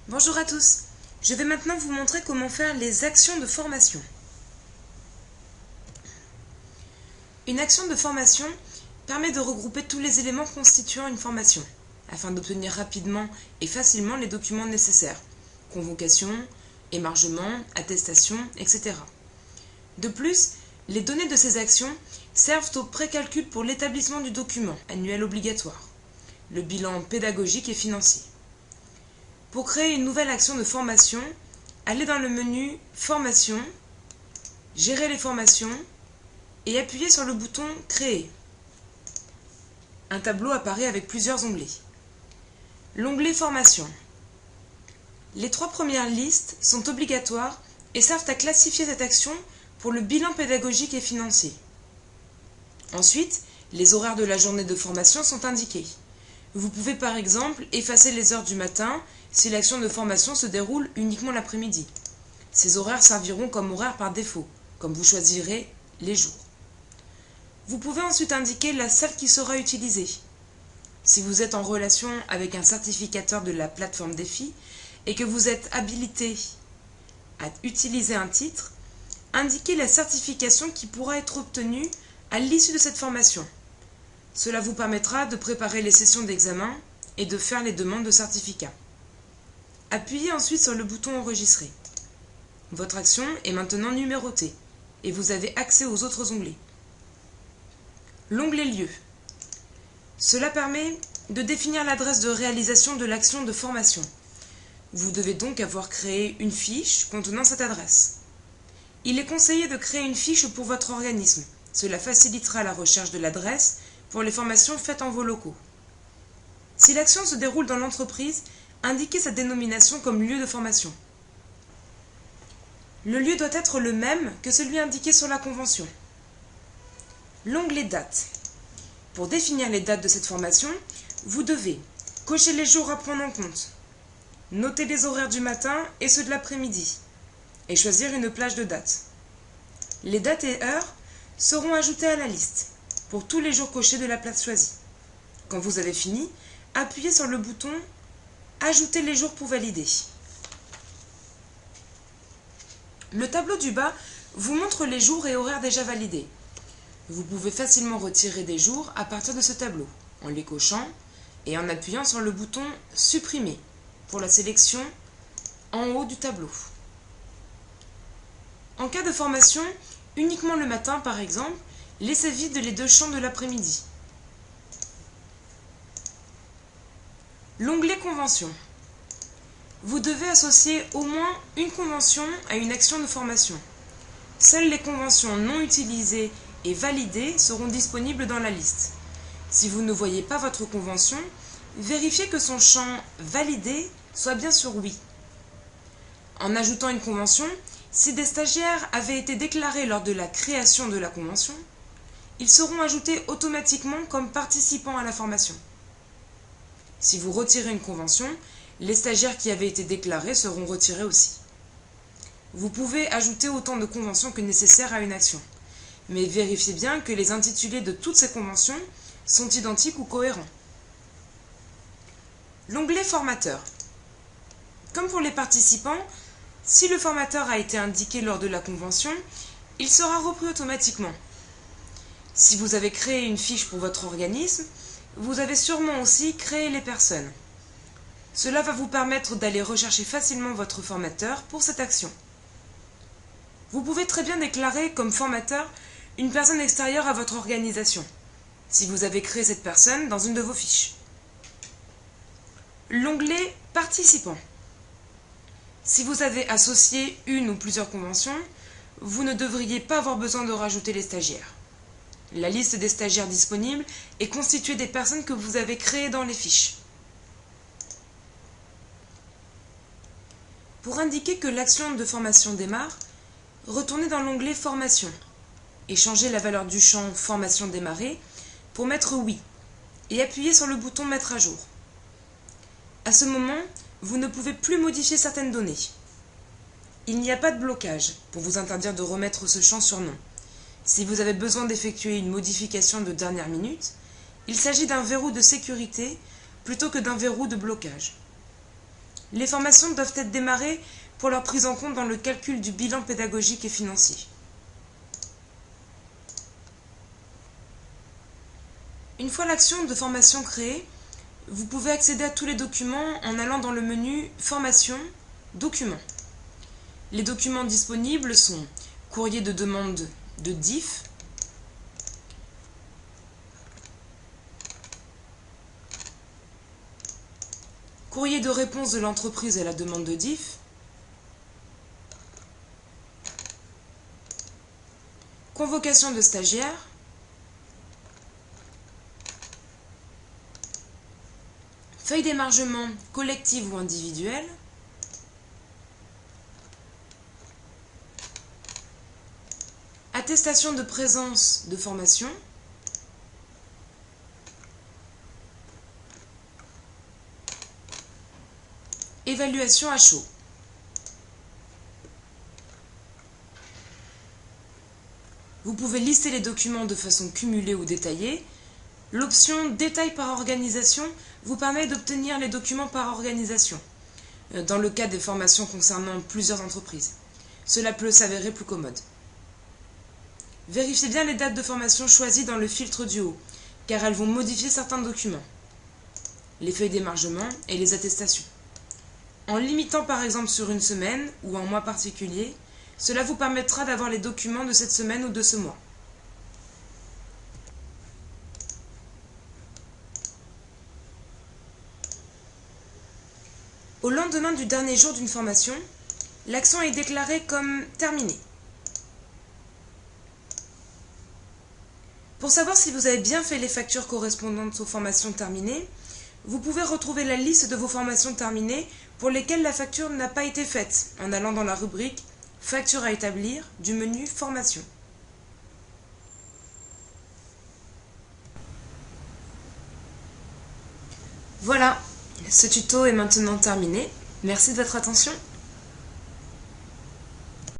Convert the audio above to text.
Bonjour à tous, je vais maintenant vous montrer comment faire les actions de formation. Une action de formation permet de regrouper tous les éléments constituant une formation, afin d'obtenir rapidement et facilement les documents nécessaires, convocation, émargement, attestation, etc. De plus, les données de ces actions servent au précalcul pour l'établissement du document annuel obligatoire, le bilan pédagogique et financier. Pour créer une nouvelle action de formation, allez dans le menu « Formation »,« Gérer les formations » et appuyez sur le bouton « Créer ». Un tableau apparaît avec plusieurs onglets. L'onglet « Formation ». Les 3 premières listes sont obligatoires et servent à classifier cette action pour le bilan pédagogique et financier. Ensuite, les horaires de la journée de formation sont indiqués. Vous pouvez par exemple effacer les heures du matin si l'action de formation se déroule uniquement l'après-midi. Ces horaires serviront comme horaires par défaut, comme vous choisirez les jours. Vous pouvez ensuite indiquer la salle qui sera utilisée. Si vous êtes en relation avec un certificateur de la plateforme Défi et que vous êtes habilité à utiliser un titre, indiquez la certification qui pourra être obtenue à l'issue de cette formation. Cela vous permettra de préparer les sessions d'examen et de faire les demandes de certificat. Appuyez ensuite sur le bouton « Enregistrer ». Votre action est maintenant numérotée et vous avez accès aux autres onglets. L'onglet « Lieu ». Cela permet de définir l'adresse de réalisation de l'action de formation. Vous devez donc avoir créé une fiche contenant cette adresse. Il est conseillé de créer une fiche pour votre organisme. Cela facilitera la recherche de l'adresse pour les formations faites en vos locaux. Si l'action se déroule dans l'entreprise, indiquez sa dénomination comme lieu de formation. Le lieu doit être le même que celui indiqué sur la convention. L'onglet Date. Pour définir les dates de cette formation, vous devez cocher les jours à prendre en compte, noter les horaires du matin et ceux de l'après-midi, et choisir une plage de date. Les dates et heures seront ajoutées à la liste pour tous les jours cochés de la place choisie. Quand vous avez fini, appuyez sur le bouton « Ajouter les jours pour valider ». Le tableau du bas vous montre les jours et horaires déjà validés. Vous pouvez facilement retirer des jours à partir de ce tableau, en les cochant et en appuyant sur le bouton « Supprimer » pour la sélection en haut du tableau. En cas de formation, uniquement le matin par exemple, laissez vides les 2 champs de l'après-midi. L'onglet Convention. Vous devez associer au moins une convention à une action de formation. Seules les conventions non utilisées et validées seront disponibles dans la liste. Si vous ne voyez pas votre convention, vérifiez que son champ « Validé » soit bien sur « Oui ». En ajoutant une convention, si des stagiaires avaient été déclarés lors de la création de la convention, ils seront ajoutés automatiquement comme participants à la formation. Si vous retirez une convention, les stagiaires qui avaient été déclarés seront retirés aussi. Vous pouvez ajouter autant de conventions que nécessaire à une action, mais vérifiez bien que les intitulés de toutes ces conventions sont identiques ou cohérents. L'onglet Formateur. Comme pour les participants, si le formateur a été indiqué lors de la convention, il sera repris automatiquement. Si vous avez créé une fiche pour votre organisme, vous avez sûrement aussi créé les personnes. Cela va vous permettre d'aller rechercher facilement votre formateur pour cette action. Vous pouvez très bien déclarer comme formateur une personne extérieure à votre organisation, si vous avez créé cette personne dans une de vos fiches. L'onglet Participants. Si vous avez associé une ou plusieurs conventions, vous ne devriez pas avoir besoin de rajouter les stagiaires. La liste des stagiaires disponibles est constituée des personnes que vous avez créées dans les fiches. Pour indiquer que l'action de formation démarre, retournez dans l'onglet Formation et changez la valeur du champ Formation démarrée pour mettre Oui et appuyez sur le bouton Mettre à jour. À ce moment, vous ne pouvez plus modifier certaines données. Il n'y a pas de blocage pour vous interdire de remettre ce champ sur nom. Si vous avez besoin d'effectuer une modification de dernière minute, il s'agit d'un verrou de sécurité plutôt que d'un verrou de blocage. Les formations doivent être démarrées pour leur prise en compte dans le calcul du bilan pédagogique et financier. Une fois l'action de formation créée, vous pouvez accéder à tous les documents en allant dans le menu Formation, Documents. Les documents disponibles sont courrier de demande de DIF, courrier de réponse de l'entreprise à la demande de DIF, convocation de stagiaires, feuille d'émargement collective ou individuelle, attestation de présence de formation, évaluation à chaud. Vous pouvez lister les documents de façon cumulée ou détaillée. L'option Détail par organisation vous permet d'obtenir les documents par organisation, dans le cas des formations concernant plusieurs entreprises. Cela peut s'avérer plus commode. Vérifiez bien les dates de formation choisies dans le filtre du haut, car elles vont modifier certains documents, les feuilles d'émargement et les attestations. En limitant par exemple sur une semaine ou un mois particulier, cela vous permettra d'avoir les documents de cette semaine ou de ce mois. Au lendemain du dernier jour d'une formation, l'action est déclarée comme terminée. Pour savoir si vous avez bien fait les factures correspondantes aux formations terminées, vous pouvez retrouver la liste de vos formations terminées pour lesquelles la facture n'a pas été faite en allant dans la rubrique « Facture à établir » du menu « Formation ». Voilà, ce tuto est maintenant terminé. Merci de votre attention.